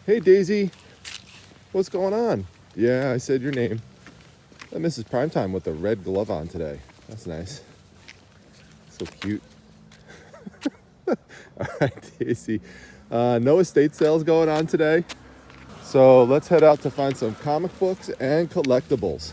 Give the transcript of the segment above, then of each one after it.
Hey Daisy, what's going on? Yeah, I said your name. That Mrs. Primetime with the red glove on today. That's nice. So cute. All right, Daisy. No estate sales going on today. So let's head out to find some comic books and collectibles.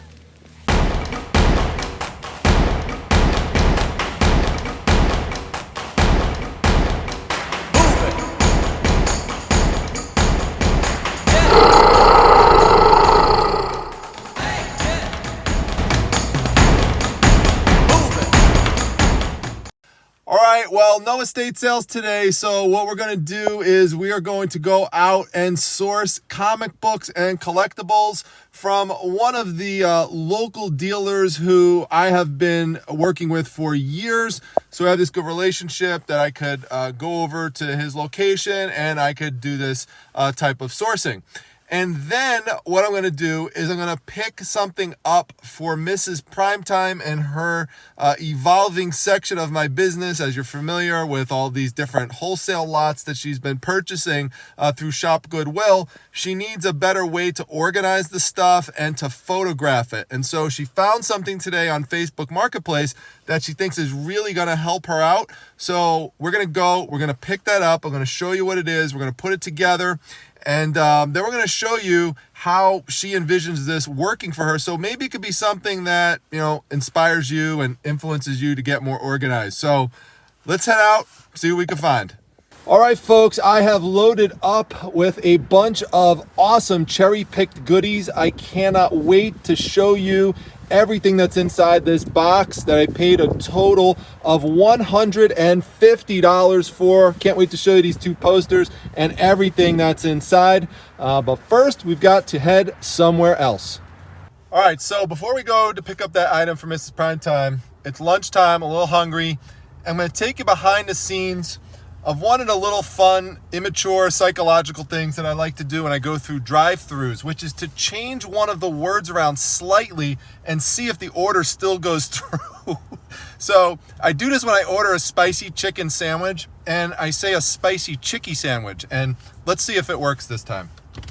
All right, well, no estate sales today, so what we're going to do is we are going to go out and source comic books and collectibles from one of the local dealers who I have been working with for years. So I have this good relationship that I could go over to his location and I could do this type of sourcing. And then what I'm going to do is I'm going to pick something up for Mrs. Primetime and her evolving section of my business. As you're familiar with all these different wholesale lots that she's been purchasing through Shop Goodwill, she needs a better way to organize the stuff and to photograph it. And so she found something today on Facebook Marketplace that she thinks is really going to help her out. So we're going to pick that up. I'm going to show you what it is. We're going to put it together. And then we're going to show you how she envisions this working for her. So maybe it could be something that, inspires you and influences you to get more organized. So let's head out, see what we can find. All right, folks, I have loaded up with a bunch of awesome cherry-picked goodies. I cannot wait to show you everything that's inside this box that I paid a total of $150 for. Can't wait to show you these two posters and everything that's inside. But first, we've got to head somewhere else. All right, so before we go to pick up that item for Mrs. Primetime, it's lunchtime, a little hungry. I'm going to take you behind the scenes of one of the little fun, immature psychological things that I like to do when I go through drive-thrus, which is to change one of the words around slightly and see if the order still goes through. So I do this when I order a spicy chicken sandwich, and I say a spicy chicky sandwich, and let's see if it works this time. So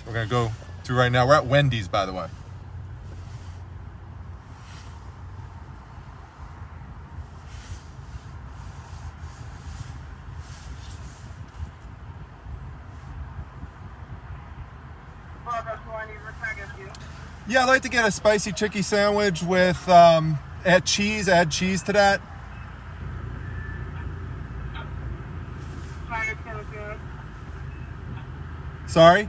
we're gonna go through right now. We're at Wendy's, by the way. Yeah, I'd like to get a spicy chicky sandwich with add cheese to that. Sorry?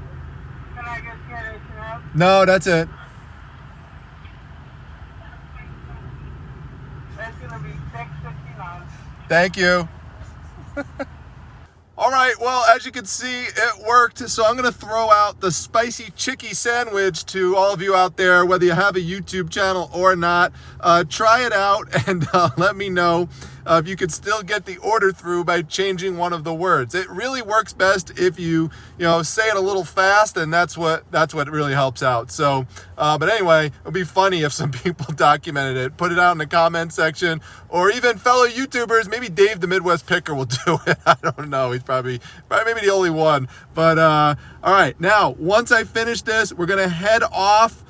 Can I get anything else? No, that's it. That's gonna be $6.59. Thank you. All right, well, as you can see, it worked. So I'm going to throw out the spicy chicky sandwich to all of you out there, whether you have a YouTube channel or not. Try it out and let me know if you could still get the order through by changing one of the words. It really works best if you say it a little fast, and that's what really helps out. So, but anyway, it would be funny if some people documented it. Put it out in the comment section, or even fellow YouTubers. Maybe Dave the Midwest Picker will do it. I don't know. He's probably maybe the only one. But all right, now once I finish this, we're gonna head off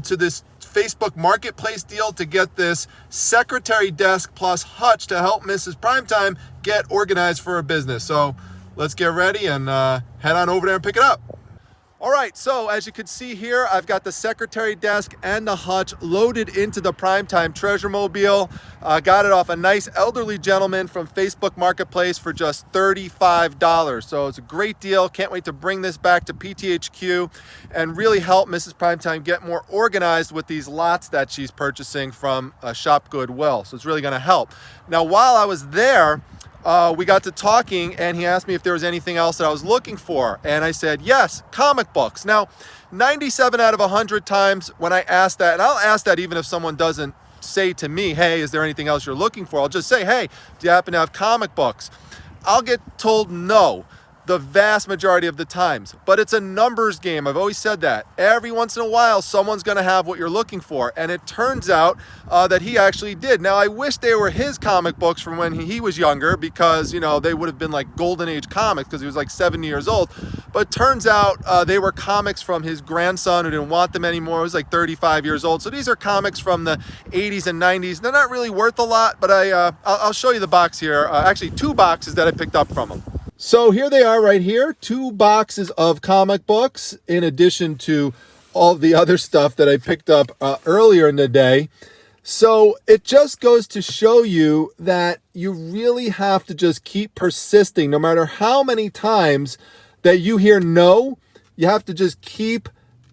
to this Facebook Marketplace deal to get this secretary desk plus hutch to help Mrs. Primetime get organized for her business. So let's get ready and head on over there and pick it up. All right, so as you can see here, I've got the secretary desk and the hutch loaded into the Primetime Treasure Mobile. Got it off a nice elderly gentleman from Facebook Marketplace for just $35. So it's a great deal. Can't wait to bring this back to PTHQ and really help Mrs. Primetime get more organized with these lots that she's purchasing from Shop Goodwill. So it's really gonna help. Now, while I was there, we got to talking, and he asked me if there was anything else that I was looking for. And I said, yes, comic books. Now, 97 out of 100 times when I ask that, and I'll ask that even if someone doesn't say to me, hey, is there anything else you're looking for? I'll just say, hey, do you happen to have comic books? I'll get told no. the vast majority of the times. But it's a numbers game. I've always said that. Every once in a while, someone's going to have what you're looking for. And it turns out that he actually did. Now, I wish they were his comic books from when he was younger, because, you know, they would have been like golden age comics, because he was like 70 years old. But turns out they were comics from his grandson who didn't want them anymore. He was like 35 years old. So these are comics from the 80s and 90s. They're not really worth a lot, but I'll show you the box here. Actually, 2 boxes that I picked up from him. So here they are right here, 2 boxes of comic books, in addition to all the other stuff that I picked up earlier in the day. So it just goes to show you that you really have to just keep persisting. No matter how many times that you hear no, you have to just keep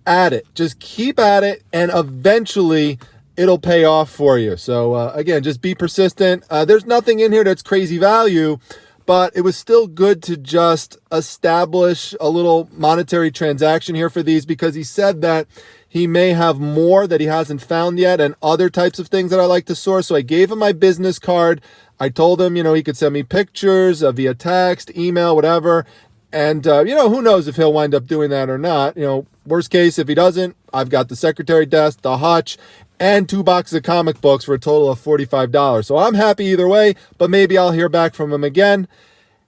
at it. Just keep at it, and eventually it'll pay off for you. So again, just be persistent. There's nothing in here that's crazy value, but it was still good to just establish a little monetary transaction here for these, because he said that he may have more that he hasn't found yet and other types of things that I like to source. So I gave him my business card. I told him, you know, he could send me pictures via text, email, whatever. And, you know, who knows if he'll wind up doing that or not. You know, worst case, if he doesn't, I've got the secretary desk, the hutch, and 2 boxes of comic books for a total of $45. So I'm happy either way, but maybe I'll hear back from him again.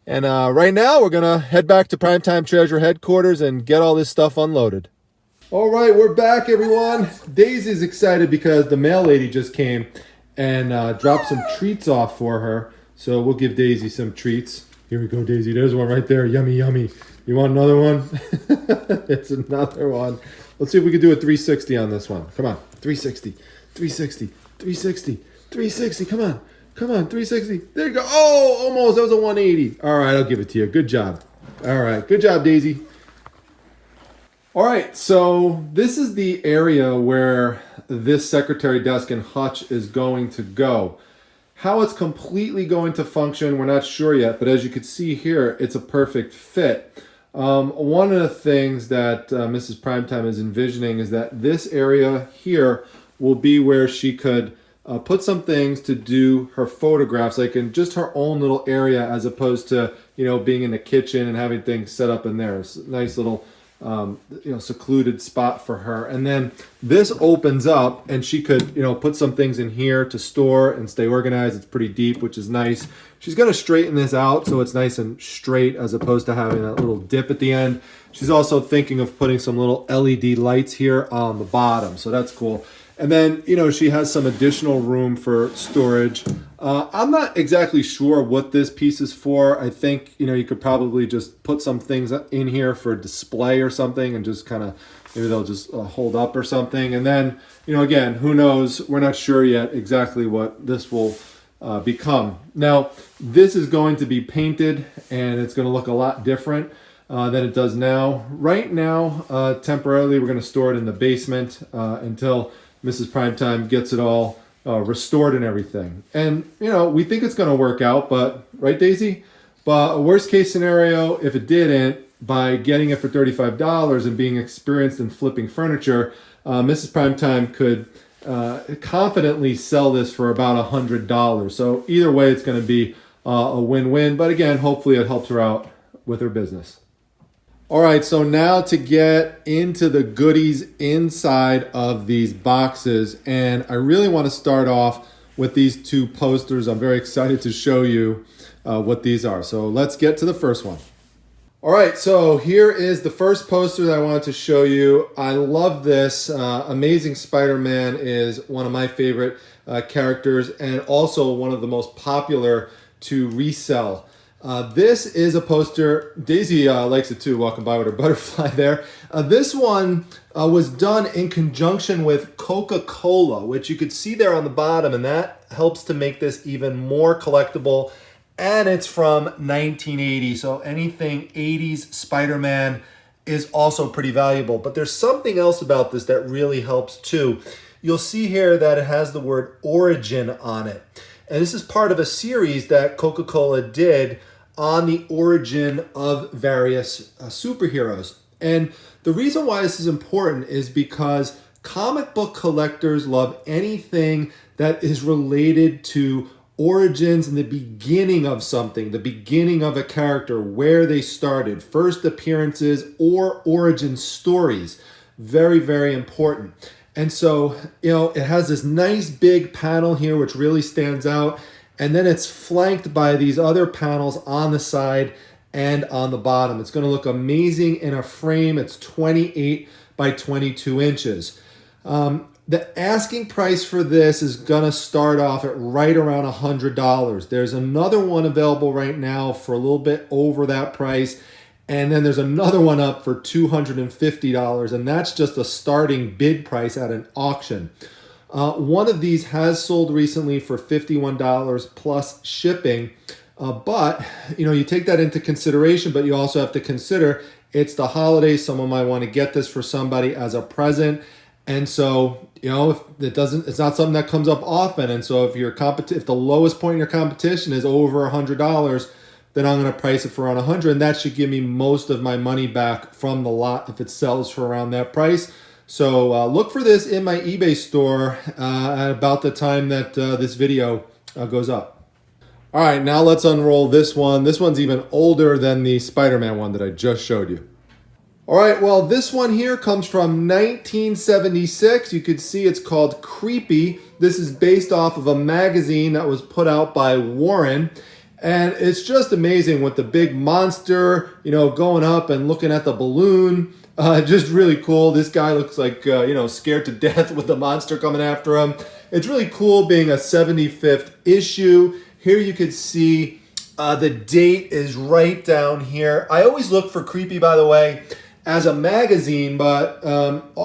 And right now, we're going to head back to Primetime Treasure headquarters and get all this stuff unloaded. All right, we're back, everyone. Daisy's excited because the mail lady just came and dropped some treats off for her. So we'll give Daisy some treats. Here we go, Daisy. There's one right there. Yummy, yummy. You want another one? It's another one. Let's see if we can do a 360 on this one. Come on. 360, 360, 360, 360. Come on. Come on, 360. There you go. Oh, almost. That was a 180. All right, I'll give it to you. Good job. All right. Good job, Daisy. All right, so this is the area where this secretary desk and hutch is going to go. How it's completely going to function, we're not sure yet, but as you can see here, it's a perfect fit. One of the things that Mrs. Primetime is envisioning is that this area here will be where she could put some things to do her photographs, like in just her own little area, as opposed to, you know, being in the kitchen and having things set up in there. It's a nice little you know, secluded spot for her. And then this opens up and she could, you know, put some things in here to store and stay organized. It's pretty deep, which is nice. She's going to straighten this out so it's nice and straight, as opposed to having that little dip at the end. She's also thinking of putting some little LED lights here on the bottom, so that's cool. And then, you know, she has some additional room for storage. I'm not exactly sure what this piece is for. I think, you know, you could probably just put some things in here for display or something, and just kind of, maybe they'll just hold up or something. And then, you know, again, who knows? We're not sure yet exactly what this will become. Now, this is going to be painted, and it's going to look a lot different than it does now. Right now, temporarily, we're going to store it in the basement until Mrs. Primetime gets it all restored and everything. And, you know, we think it's going to work out, but, right, Daisy? But a worst case scenario, if it didn't, by getting it for $35 and being experienced in flipping furniture, Mrs. Primetime could confidently sell this for about $100. So either way, it's going to be a win-win. But again, hopefully it helps her out with her business. All right, so now to get into the goodies inside of these boxes. And I really want to start off with these 2 posters. I'm very excited to show you what these are. So let's get to the first one. All right, so here is the first poster that I wanted to show you. I love this. Amazing Spider-Man is one of my favorite characters, and also one of the most popular to resell. This is a poster. Daisy likes it too, walking by with her butterfly there. This one was done in conjunction with Coca-Cola, which you could see there on the bottom, and that helps to make this even more collectible. And it's from 1980, so anything 80s Spider-Man is also pretty valuable. But there's something else about this that really helps too. You'll see here that it has the word origin on it. And this is part of a series that Coca-Cola did on the origin of various superheroes. And the reason why this is important is because comic book collectors love anything that is related to origins and the beginning of something, the beginning of a character, where they started, first appearances or origin stories. Very, very important. And so, it has this nice big panel here, which really stands out. And then it's flanked by these other panels on the side and on the bottom. It's going to look amazing in a frame. It's 28 by 22 inches. The asking price for this is going to start off at right around $100. There's another one available right now for a little bit over that price. And then there's another one up for $250. And that's just a starting bid price at an auction. One of these has sold recently for $51 plus shipping. But, you take that into consideration, but you also have to consider it's the holidays. Someone might want to get this for somebody as a present. And so, if it's not something that comes up often. And so if the lowest point in your competition is over $100, then I'm going to price it for around $100. And that should give me most of my money back from the lot if it sells for around that price. So look for this in my eBay store at about the time that this video goes up. All right, now let's unroll this one. This one's even older than the Spider-Man one that I just showed you. All right, well, this one here comes from 1976. You can see it's called Creepy. This is based off of a magazine that was put out by Warren. And it's just amazing with the big monster, going up and looking at the balloon. Just really cool. This guy looks like, scared to death with the monster coming after him. It's really cool being a 75th issue. Here you can see the date is right down here. I always look for Creepy, by the way, as a magazine, but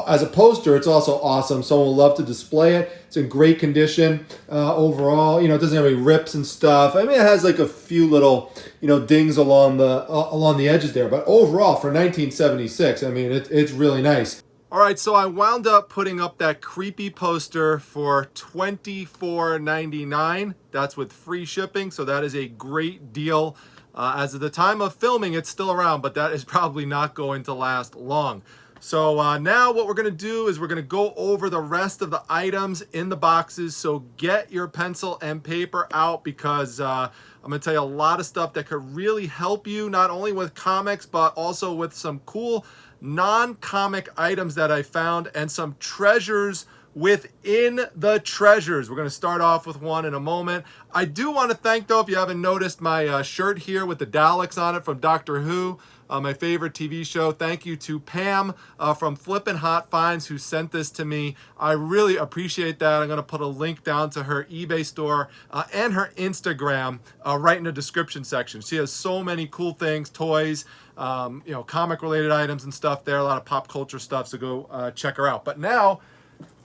as a poster, it's also awesome. Someone will love to display it. It's in great condition overall. It doesn't have any rips and stuff. I mean, it has like a few little, dings along the edges there. But overall, for 1976, I mean, it's really nice. All right, so I wound up putting up that Creepy poster for $24.99. That's with free shipping, so that is a great deal. As of the time of filming, it's still around, but that is probably not going to last long. So now what we're going to do is we're going to go over the rest of the items in the boxes. So get your pencil and paper out, because I'm going to tell you a lot of stuff that could really help you, not only with comics, but also with some cool non-comic items that I found and some treasures within the treasures. We're going to start off with one in a moment. I do want to thank, though, if you haven't noticed, my shirt here with the Daleks on it from Doctor Who, my favorite TV show. Thank you to Pam from Flippin' Hot Finds who sent this to me. I really appreciate that. I'm going to put a link down to her eBay store and her Instagram right in the description section. She has so many cool things, toys, comic related items and stuff there, a lot of pop culture stuff, so go check her out. But now,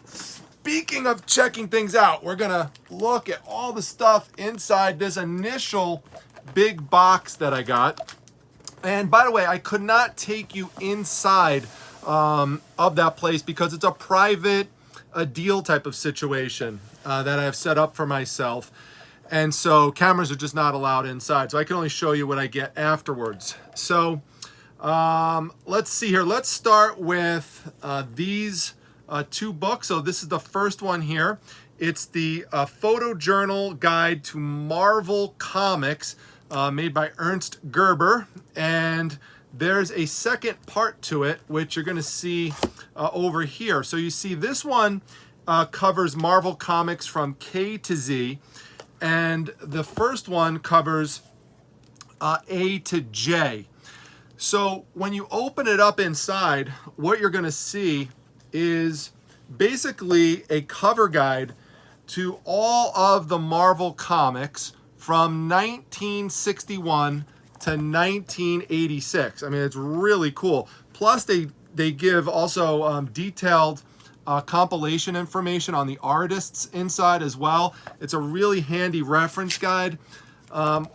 speaking of checking things out, we're gonna look at all the stuff inside this initial big box that I got. And by the way, I could not take you inside of that place because it's a private deal type of situation that I've set up for myself. And so cameras are just not allowed inside. So I can only show you what I get afterwards. So let's see here. Let's start with these two books. So this is the first one here. It's the photojournal guide to Marvel Comics, made by Ernst Gerber. And there's a second part to it, which you're going to see over here. So you see this one covers Marvel Comics from K to Z. And the first one covers A to J. So when you open it up inside, what you're going to see is basically a cover guide to all of the Marvel comics from 1961 to 1986. I mean, it's really cool. Plus, they give also detailed compilation information on the artists inside as well. It's a really handy reference guide.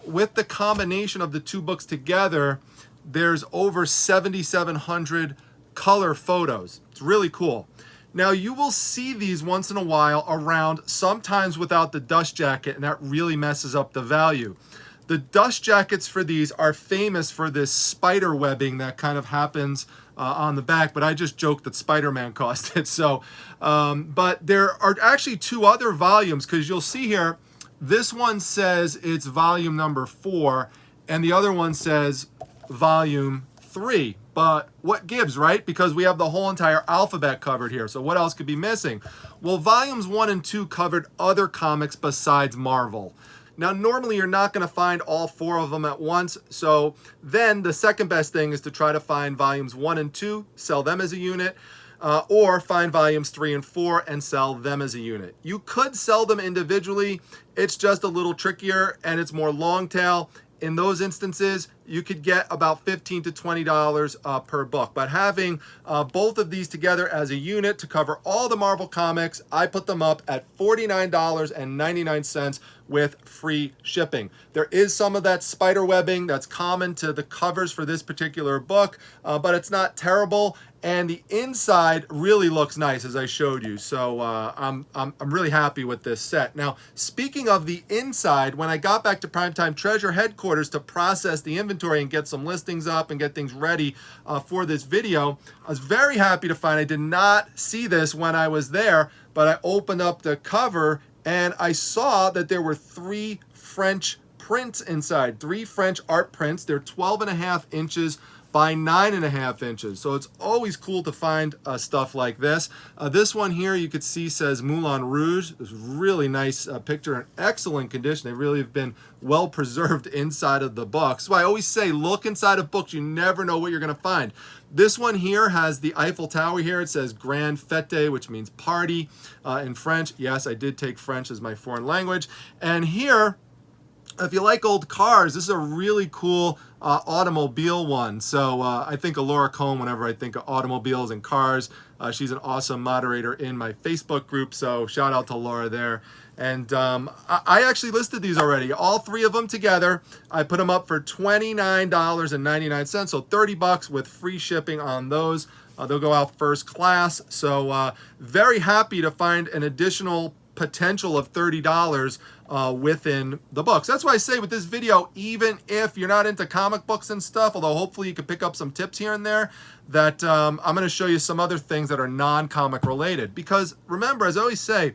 With the combination of the two books together, there's over 7,700 color photos. It's really cool. Now, you will see these once in a while around, sometimes without the dust jacket, and that really messes up the value. The dust jackets for these are famous for this spider webbing that kind of happens on the back, but I just joked that Spider-Man caused it. So, but there are actually two other volumes, because you'll see here, this one says it's volume number 4, and the other one says volume 3. But what gives, right? Because we have the whole entire alphabet covered here. So what else could be missing? Well, volumes 1 and 2 covered other comics besides Marvel. Now, normally you're not going to find all 4 of them at once. So then the second best thing is to try to find volumes 1 and 2, sell them as a unit, or find volumes 3 and 4 and sell them as a unit. You could sell them individually. It's just a little trickier and it's more long tail. In those instances, you could get about $15 to $20 per book. But having both of these together as a unit to cover all the Marvel comics, I put them up at $49.99 with free shipping. There is some of that spider webbing that's common to the covers for this particular book, but it's not terrible. And the inside really looks nice, as I showed you. So I'm really happy with this set. Now, speaking of the inside, when I got back to Primetime Treasure headquarters to process the inventory and get some listings up and get things ready for this video, I was very happy to find I did not see this when I was there, but I opened up the cover and I saw that there were 3 French prints inside, 3 French art prints. They're 12.5 inches by 9.5 inches. So it's always cool to find stuff like this. This one here you could see says Moulin Rouge. It's a really nice picture in excellent condition. They really have been well preserved inside of the book. So I always say look inside of books. You never know what you're going to find. This one here has the Eiffel Tower here. It says Grand Fête, which means party in French. Yes, I did take French as my foreign language. And here, if you like old cars, this is a really cool automobile one. So I think of Laura Cohn whenever I think of automobiles and cars. She's an awesome moderator in my Facebook group, so shout out to Laura there. And I actually listed these already, all 3 of them together. I put them up for $29.99, so 30 bucks with free shipping on those. They'll go out first class. So very happy to find an additional potential of $30 within the books. That's why I say with this video, even if you're not into comic books and stuff, although hopefully you can pick up some tips here and there, that I'm going to show you some other things that are non-comic related. Because remember, as I always say,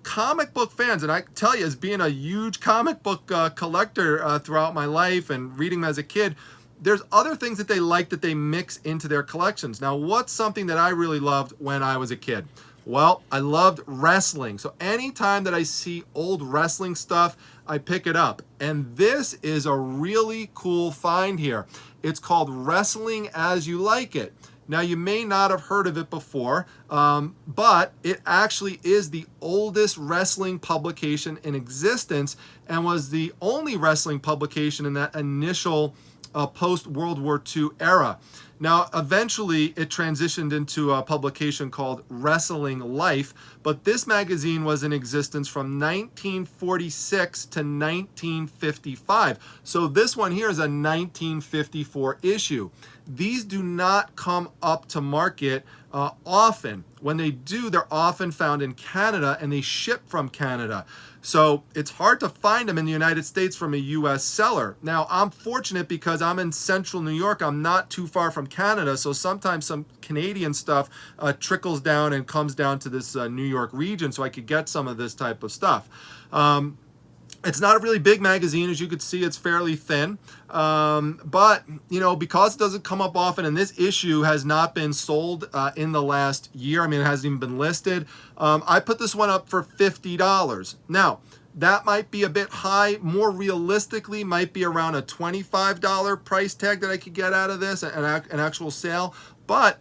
comic book fans, and I tell you, as being a huge comic book collector throughout my life and reading them as a kid, there's other things that they like that they mix into their collections. Now, what's something that I really loved when I was a kid? Well, I loved wrestling. So anytime that I see old wrestling stuff, I pick it up. And this is a really cool find here. It's called Wrestling As You Like It. Now, you may not have heard of it before, but it actually is the oldest wrestling publication in existence and was the only wrestling publication in that initial post-World War II era. Now, eventually, it transitioned into a publication called Wrestling Life, but this magazine was in existence from 1946 to 1955. So this one here is a 1954 issue. These do not come up to market often. When they do, they're often found in Canada, and they ship from Canada. So it's hard to find them in the United States from a U.S. seller. Now, I'm fortunate because I'm in central New York. I'm not too far from Canada, so sometimes some Canadian stuff trickles down and comes down to this New York region, so I could get some of this type of stuff. It's not a really big magazine. As you can see, it's fairly thin. But, you know, because it doesn't come up often, and this issue has not been sold in the last year, I mean, it hasn't even been listed, I put this one up for $50. Now, that might be a bit high. More realistically, might be around a $25 price tag that I could get out of this, an actual sale. But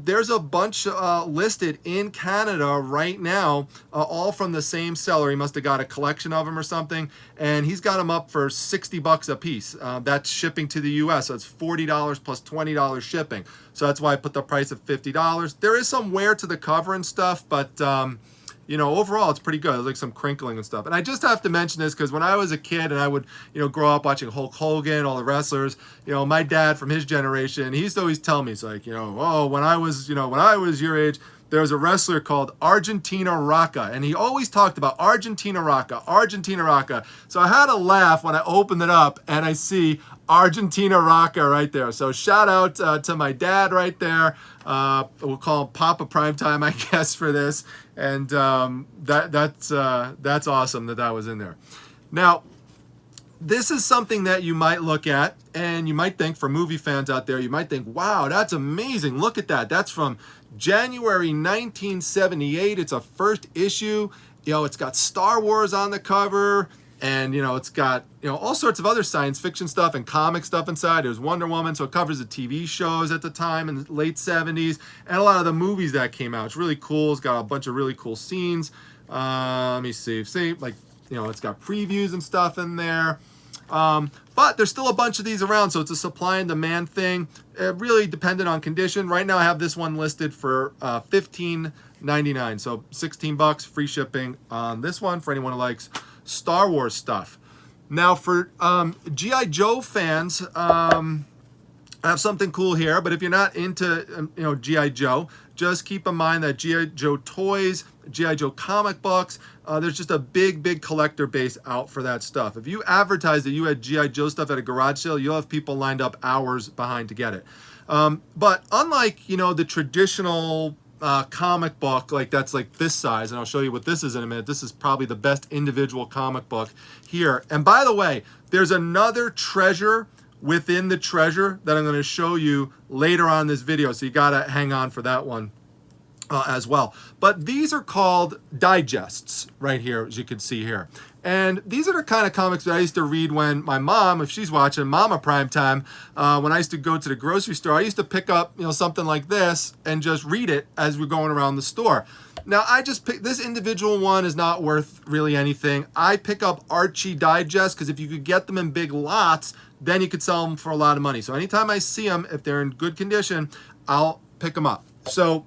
there's a bunch listed in Canada right now, all from the same seller. He must have got a collection of them or something, and he's got them up for 60 bucks a piece. That's shipping to the US, so it's $40 plus $20 shipping. So that's why I put the price of $50. There is some wear to the cover and stuff, but you know, overall, it's pretty good. There's like some crinkling and stuff. And I just have to mention this because when I was a kid and I would, you know, grow up watching Hulk Hogan, all the wrestlers, you know, my dad from his generation, he used to always tell me, it's like, you know, oh, when I was your age, there was a wrestler called Argentina Rocca, and he always talked about Argentina Rocca, Argentina Rocca. So I had a laugh when I opened it up and I see Argentina rocker right there. So shout out to my dad right there. We'll call him Papa Primetime, I guess, for this. And that's awesome that was in there. Now, this is something that you might look at and you might think, for movie fans out there, you might think, wow, that's amazing. Look at that. That's from January 1978. It's a first issue. You know, it's got Star Wars on the cover, and, you know, it's got, you know, all sorts of other science fiction stuff and comic stuff inside. There's Wonder Woman, so it covers the TV shows at the time in the late 70s and a lot of the movies that came out. It's really cool. It's got a bunch of really cool scenes. Let me see, like, you know, it's got previews and stuff in there. But there's still a bunch of these around, so it's a supply and demand thing. It really dependent on condition. Right now I have this one listed for $15.99, so 16 bucks, free shipping on this one for anyone who likes Star Wars stuff. Now for G.I. Joe fans, I have something cool here, but if you're not into you know, G.I. Joe, just keep in mind that G.I. Joe toys, G.I. Joe comic books, there's just a big collector base out for that stuff. If you advertise that you had G.I. Joe stuff at a garage sale, you'll have people lined up hours behind to get it. But unlike, you know, the traditional comic book, like that's like this size, and I'll show you what this is in a minute. This is probably the best individual comic book here. And by the way, there's another treasure within the treasure that I'm going to show you later on in this video, so you got to hang on for that one as well. But these are called digests right here, as you can see here. And these are the kind of comics that I used to read when my mom, if she's watching Mama Primetime, when I used to go to the grocery store, I used to pick up, you know, something like this and just read it as we're going around the store. Now, I just pick this individual one is not worth really anything. I pick up Archie Digest because if you could get them in big lots, then you could sell them for a lot of money. So anytime I see them, if they're in good condition, I'll pick them up. So,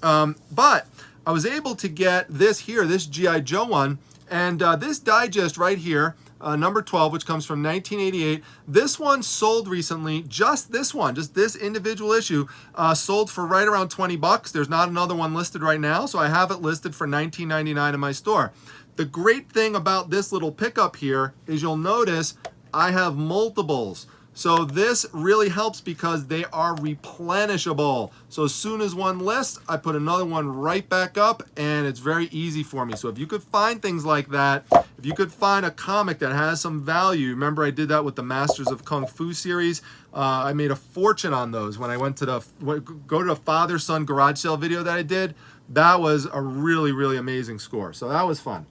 but I was able to get this here, this G.I. Joe one, and this digest right here, number 12, which comes from 1988. This one sold recently, just this one, just this individual issue, sold for right around 20 bucks. There's not another one listed right now, so I have it listed for $19.99 in my store. The great thing about this little pickup here is you'll notice I have multiples. So this really helps because they are replenishable. So as soon as one lists, I put another one right back up, and it's very easy for me. So if you could find things like that, if you could find a comic that has some value, remember I did that with the Masters of Kung Fu series. I made a fortune on those when I went to the father-son garage sale video that I did. That was a really amazing score. So that was fun.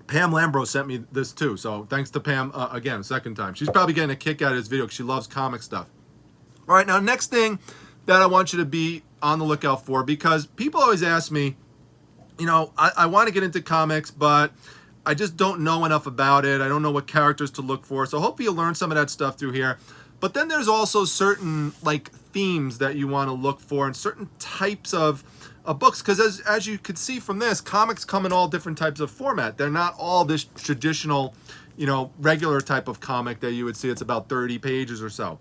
Pam Lambro sent me this too, so thanks to Pam again, second time. She's probably getting a kick out of this video because she loves comic stuff. All right, now next thing that I want you to be on the lookout for, because people always ask me, you know, I want to get into comics, but I just don't know enough about it. I don't know what characters to look for, so hopefully you'll learn some of that stuff through here. But then there's also certain like themes that you want to look for and certain types of books, because as you could see from this, comics come in all different types of format. They're not all this traditional, you know, regular type of comic that you would see. It's about 30 pages or so.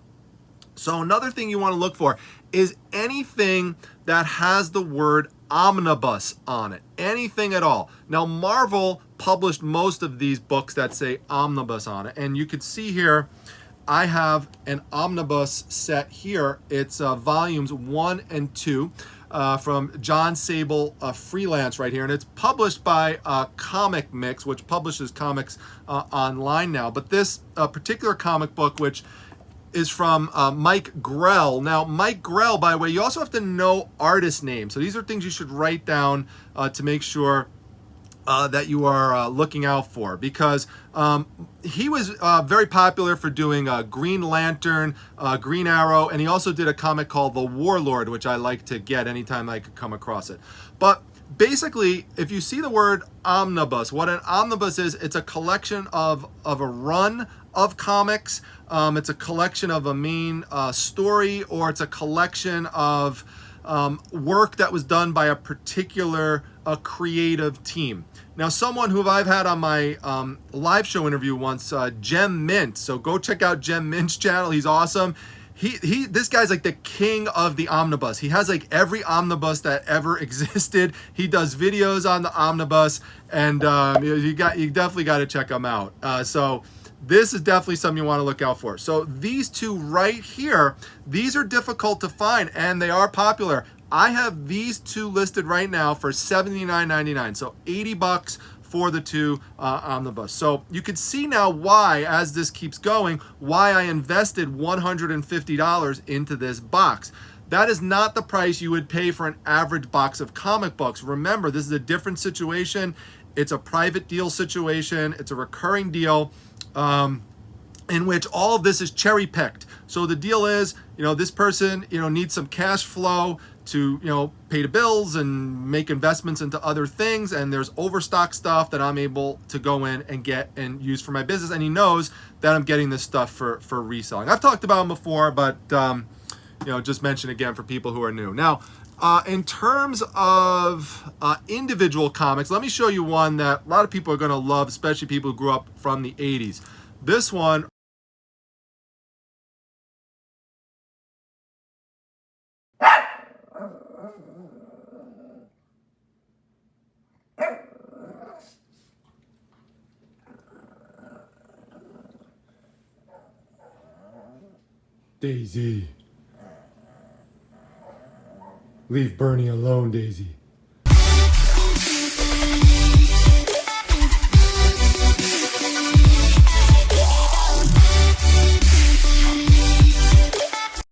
So another thing you want to look for is anything that has the word omnibus on it, anything at all. Now Marvel published most of these books that say omnibus on it, and you could see here I have an omnibus set here. It's volumes 1 and 2. From John Sable Freelance right here, and it's published by Comic Mix, which publishes comics online now. But this particular comic book, which is from Mike Grell. Now, Mike Grell, by the way, you also have to know artist names. So these are things you should write down to make sure that you are looking out for, because he was very popular for doing Green Lantern, Green Arrow, and he also did a comic called The Warlord, which I like to get anytime I could come across it. But basically, if you see the word omnibus, what an omnibus is, it's a collection of a run of comics. It's a collection of a main story, or it's a collection of work that was done by a particular creative team. Now, someone who I've had on my live show interview once, Jem Mint. So go check out Jem Mint's channel. He's awesome. This guy's like the king of the omnibus. He has like every omnibus that ever existed. He does videos on the omnibus, and you definitely got to check him out. So this is definitely something you want to look out for. So these two right here, these are difficult to find and they are popular. I have these two listed right now for $79.99, so 80 bucks for the two omnibus. So you can see now why, as this keeps going, why I invested $150 into this box. That is not the price you would pay for an average box of comic books. Remember, this is a different situation. It's a private deal situation. It's a recurring deal in which all of this is cherry picked. So the deal is, this person, needs some cash flow to, pay the bills and make investments into other things. And there's overstock stuff that I'm able to go in and get and use for my business. And he knows that I'm getting this stuff for reselling. I've talked about him before, but just mention again for people who are new. Now, in terms of individual comics, let me show you one that a lot of people are going to love, especially people who grew up from the 80s. This one. Daisy. Leave Bernie alone, Daisy.